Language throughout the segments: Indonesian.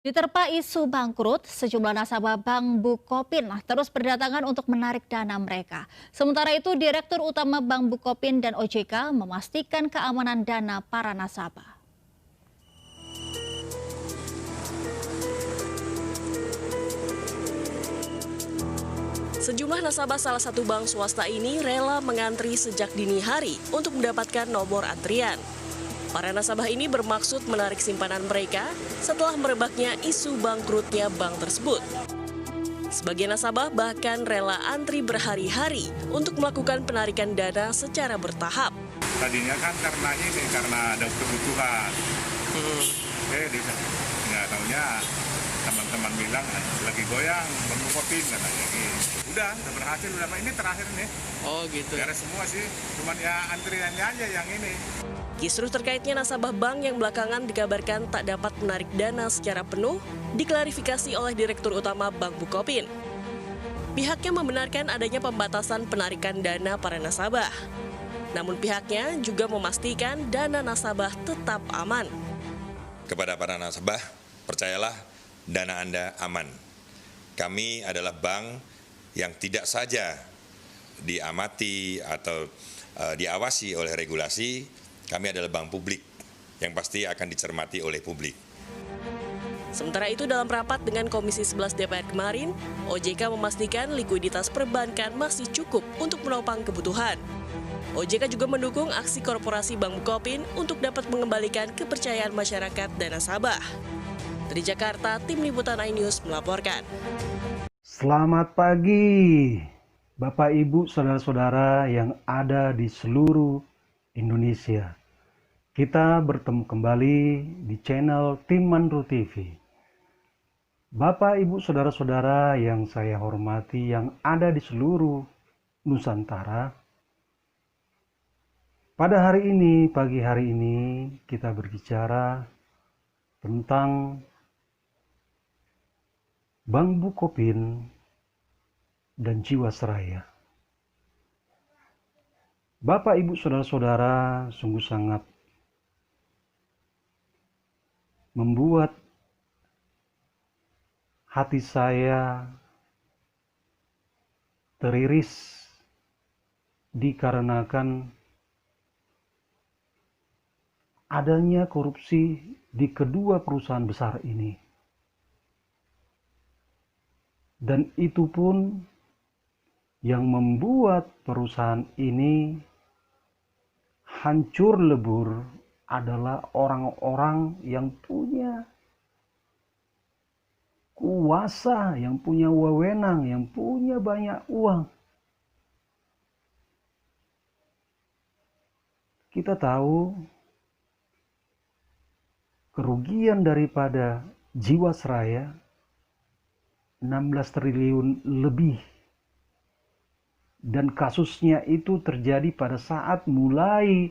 Diterpa isu bangkrut, sejumlah nasabah Bank Bukopin terus berdatangan untuk menarik dana mereka. Sementara itu, Direktur Utama Bank Bukopin dan OJK memastikan keamanan dana para nasabah. Sejumlah nasabah salah satu bank swasta ini rela mengantri sejak dini hari untuk mendapatkan nomor antrian. Para nasabah ini bermaksud menarik simpanan mereka setelah merebaknya isu bangkrutnya bank tersebut. Sebagian nasabah bahkan rela antri berhari-hari untuk melakukan penarikan dana secara bertahap. Tadinya kan karena ada kebutuhan. Nggak taunya teman-teman bilang lagi goyang, Bukopin katanya gitu. Udah berhasil, ini terakhir nih. Oh gitu. Beres semua sih, cuman ya antriannya aja yang ini. Kisruh terkaitnya nasabah bank yang belakangan dikabarkan tak dapat menarik dana secara penuh diklarifikasi oleh Direktur Utama Bank Bukopin. Pihaknya membenarkan adanya pembatasan penarikan dana para nasabah. Namun pihaknya juga memastikan dana nasabah tetap aman. Kepada para nasabah, percayalah dana Anda aman. Kami adalah bank yang tidak saja diamati atau diawasi oleh regulasi, kami adalah bank publik yang pasti akan dicermati oleh publik. Sementara itu dalam rapat dengan Komisi 11 DPR kemarin, OJK memastikan likuiditas perbankan masih cukup untuk menopang kebutuhan. OJK juga mendukung aksi korporasi Bank Bukopin untuk dapat mengembalikan kepercayaan masyarakat dan nasabah. Dari Jakarta, Tim Liputan iNews melaporkan. Selamat pagi, Bapak Ibu Saudara-saudara yang ada di seluruh Indonesia. Kita bertemu kembali di channel Tim Manru TV. Bapak Ibu Saudara-saudara yang saya hormati yang ada di seluruh Nusantara. Pada hari ini, pagi hari ini, kita berbicara tentang Bank Bukopin dan Jiwasraya. Bapak, Ibu, Saudara-saudara sungguh sangat membuat hati saya teriris dikarenakan adanya korupsi di kedua perusahaan besar ini. Dan itu pun yang membuat perusahaan ini hancur lebur adalah orang-orang yang punya kuasa, yang punya wewenang, yang punya banyak uang. Kita tahu kerugian daripada Jiwasraya 16 triliun lebih. Dan kasusnya itu terjadi pada saat mulai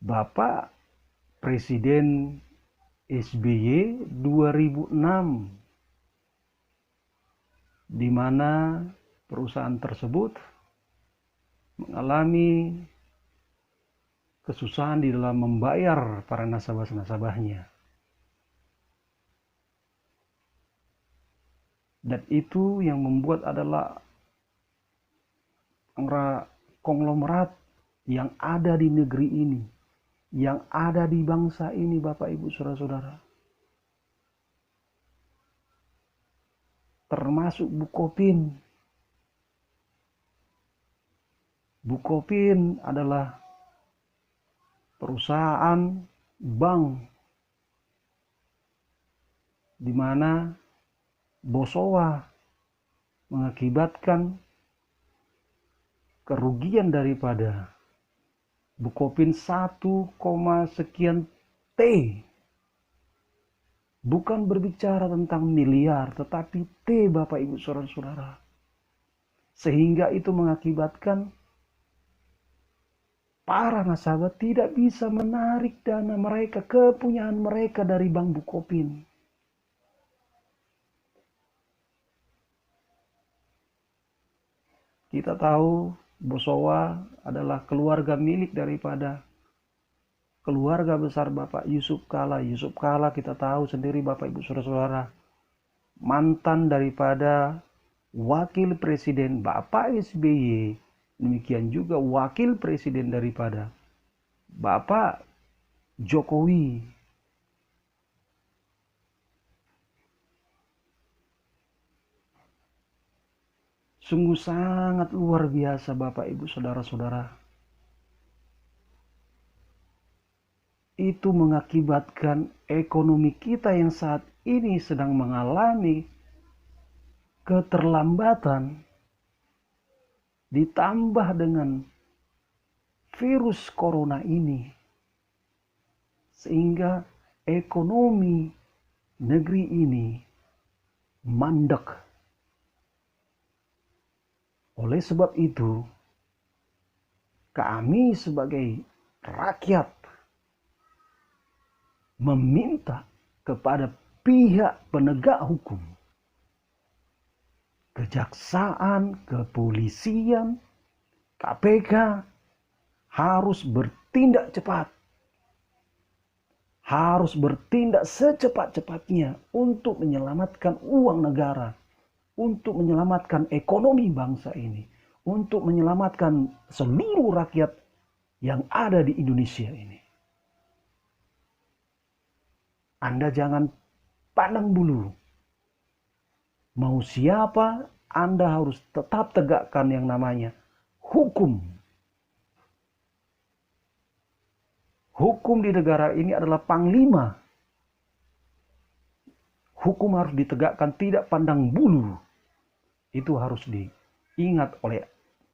Bapak Presiden SBY 2006, di mana perusahaan tersebut mengalami kesusahan di dalam membayar para nasabah-nasabahnya. Dan itu yang membuat adalah konglomerat yang ada di negeri ini, yang ada di bangsa ini, Bapak Ibu Saudara-saudara. Termasuk Bukopin. Bukopin adalah perusahaan bank di mana Bosowa mengakibatkan kerugian daripada Bukopin 1, sekian T. Bukan berbicara tentang miliar, tetapi T, Bapak Ibu Saudara-saudara. Sehingga itu mengakibatkan para nasabah tidak bisa menarik dana mereka, kepunyaan mereka dari Bank Bukopin. Kita tahu Bosowa adalah keluarga milik daripada keluarga besar Bapak Yusuf Kala. Yusuf Kala kita tahu sendiri Bapak Ibu Saudara-saudara, mantan daripada wakil presiden Bapak SBY, demikian juga wakil presiden daripada Bapak Jokowi. Sungguh sangat luar biasa Bapak Ibu Saudara-saudara. Itu mengakibatkan ekonomi kita yang saat ini sedang mengalami keterlambatan, ditambah dengan virus corona ini, sehingga ekonomi negeri ini mandek. Oleh sebab itu, kami sebagai rakyat meminta kepada pihak penegak hukum, kejaksaan, kepolisian, KPK harus bertindak cepat. Harus bertindak secepat-cepatnya untuk menyelamatkan uang negara, untuk menyelamatkan ekonomi bangsa ini, untuk menyelamatkan seluruh rakyat yang ada di Indonesia ini. Anda jangan pandang bulu. Mau siapa, Anda harus tetap tegakkan yang namanya hukum. Hukum di negara ini adalah panglima. Hukum harus ditegakkan, tidak pandang bulu. Itu harus diingat oleh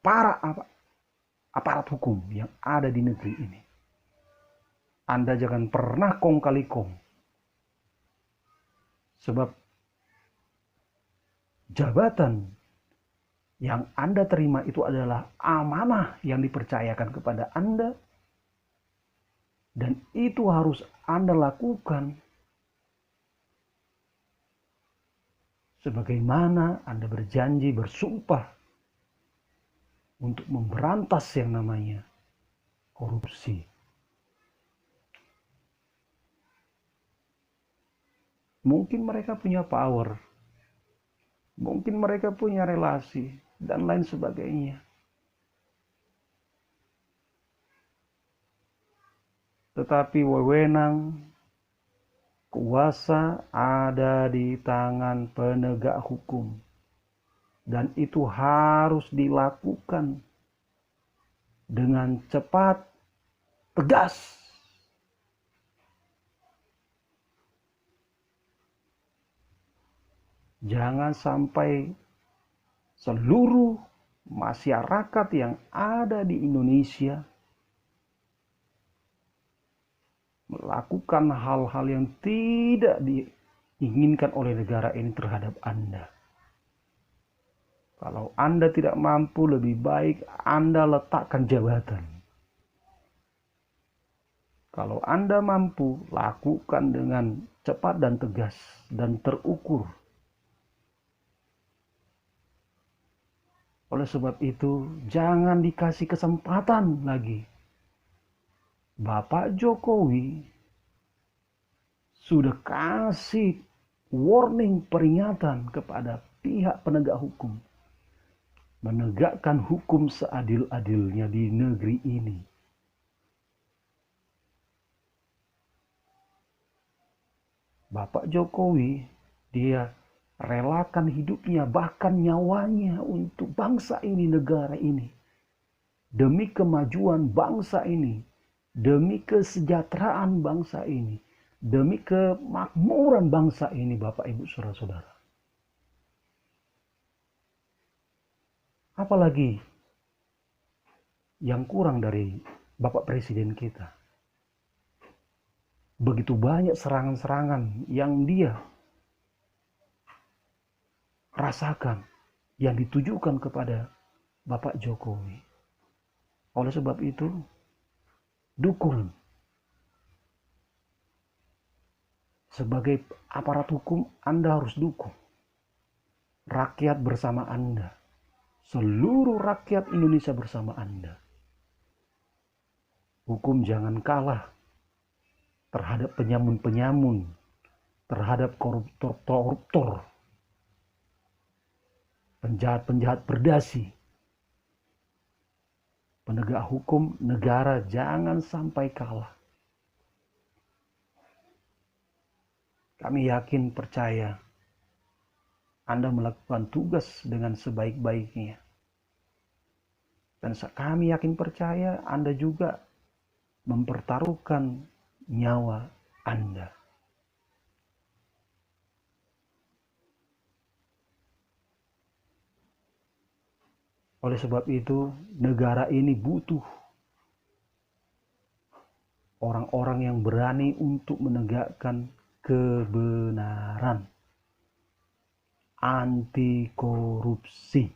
para aparat hukum yang ada di negeri ini. Anda jangan pernah kong kali kong. Sebab jabatan yang Anda terima itu adalah amanah yang dipercayakan kepada Anda. Dan itu harus Anda lakukan sebagaimana Anda berjanji, bersumpah untuk memberantas yang namanya korupsi. Mungkin mereka punya power, mungkin mereka punya relasi, dan lain sebagainya. Tetapi wewenang, kuasa ada di tangan penegak hukum. Dan itu harus dilakukan dengan cepat, tegas. Jangan sampai seluruh masyarakat yang ada di Indonesia melakukan hal-hal yang tidak diinginkan oleh negara ini terhadap Anda. Kalau Anda tidak mampu, lebih baik Anda letakkan jabatan. Kalau Anda mampu, lakukan dengan cepat dan tegas dan terukur. Oleh sebab itu, jangan dikasih kesempatan lagi. Bapak Jokowi sudah kasih warning, peringatan kepada pihak penegak hukum. Menegakkan hukum seadil-adilnya di negeri ini. Bapak Jokowi, dia relakan hidupnya, bahkan nyawanya untuk bangsa ini, negara ini. Demi kemajuan bangsa ini, demi kesejahteraan bangsa ini, demi kemakmuran bangsa ini, Bapak Ibu Saudara-saudara. Apalagi yang kurang dari Bapak Presiden kita. Begitu banyak serangan-serangan yang dia rasakan, yang ditujukan kepada Bapak Jokowi. Oleh sebab itu, dukung. Sebagai aparat hukum, Anda harus dukung. Rakyat bersama Anda. Seluruh rakyat Indonesia bersama Anda. Hukum jangan kalah terhadap penyamun-penyamun, terhadap koruptor-koruptor, penjahat-penjahat berdasi. Penegak hukum negara jangan sampai kalah. Kami yakin, percaya, Anda melakukan tugas dengan sebaik-baiknya. Dan kami yakin, percaya, Anda juga mempertaruhkan nyawa Anda. Oleh sebab itu, negara ini butuh orang-orang yang berani untuk menegakkan kebenaran, anti korupsi.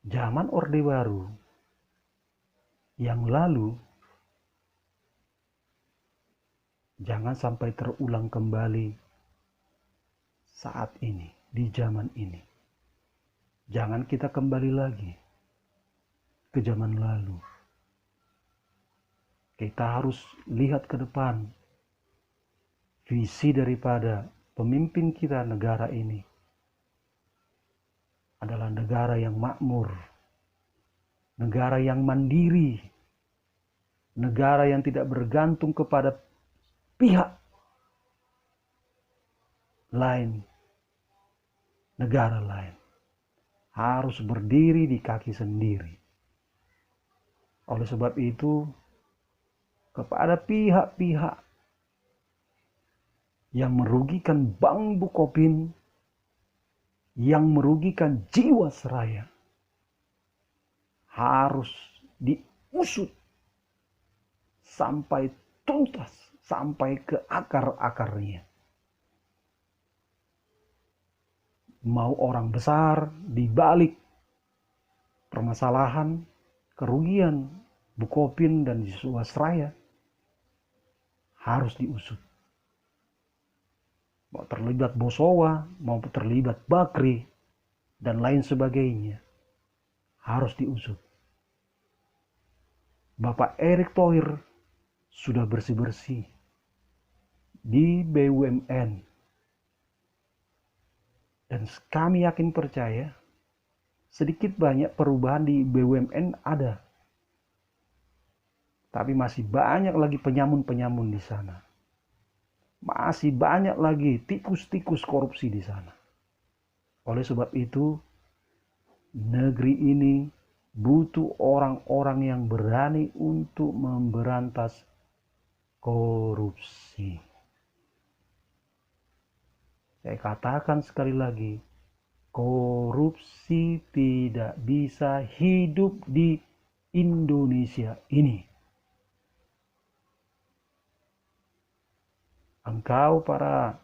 Zaman Orde Baru yang lalu jangan sampai terulang kembali saat ini, di zaman ini. Jangan kita kembali lagi ke zaman lalu. Kita harus lihat ke depan. Visi daripada pemimpin kita negara ini adalah negara yang makmur, negara yang mandiri, negara yang tidak bergantung kepada pihak lain, negara lain. Harus berdiri di kaki sendiri. Oleh sebab itu, kepada pihak-pihak yang merugikan Bank Bukopin, yang merugikan Jiwasraya, harus diusut sampai tuntas, sampai ke akar-akarnya. Mau orang besar di balik permasalahan kerugian Bukopin dan Jiwasraya harus diusut. Mau terlibat Bosowa, mau terlibat Bakri dan lain sebagainya, harus diusut. Bapak Erick Thohir sudah bersih-bersih di BUMN. Dan kami yakin, percaya, sedikit banyak perubahan di BUMN ada. Tapi masih banyak lagi penyamun-penyamun di sana. Masih banyak lagi tikus-tikus korupsi di sana. Oleh sebab itu, negeri ini butuh orang-orang yang berani untuk memberantas korupsi. Saya katakan sekali lagi, korupsi tidak bisa hidup di Indonesia ini. Engkau para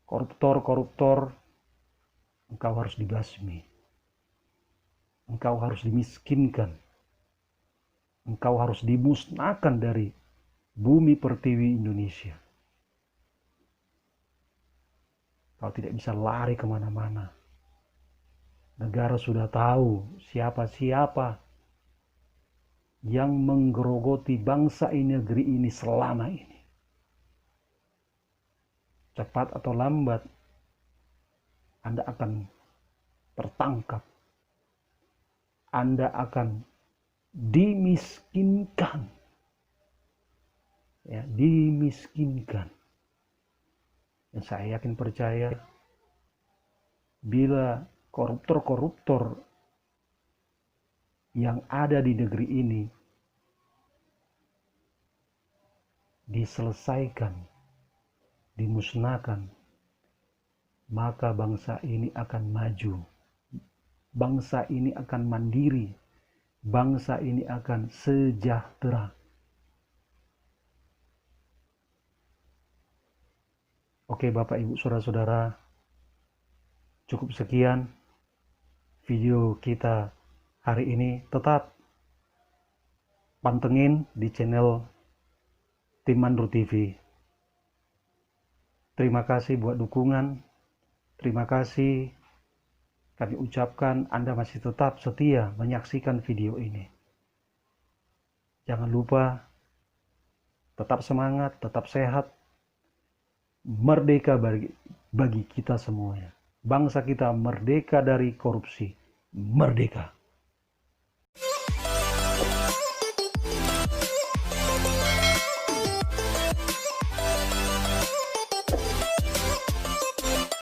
koruptor-koruptor, engkau harus dibasmi. Engkau harus dimiskinkan. Engkau harus dimusnahkan dari bumi pertiwi Indonesia. Kau tidak bisa lari kemana-mana. Negara sudah tahu siapa-siapa yang menggerogoti bangsa ini, negeri ini selama ini. Cepat atau lambat, Anda akan tertangkap. Anda akan dimiskinkan. Ya, dimiskinkan. Dan saya yakin, percaya, bila koruptor-koruptor yang ada di negeri ini diselesaikan, dimusnahkan, maka bangsa ini akan maju. Bangsa ini akan mandiri. Bangsa ini akan sejahtera. Oke Bapak Ibu Saudara-saudara, cukup sekian video kita hari ini. Tetap pantengin di channel Tim Mandru TV. Terima kasih buat dukungan. Terima kasih kami ucapkan Anda masih tetap setia menyaksikan video ini. Jangan lupa tetap semangat, tetap sehat, merdeka bagi kita semuanya. Bangsa kita merdeka dari korupsi, merdeka.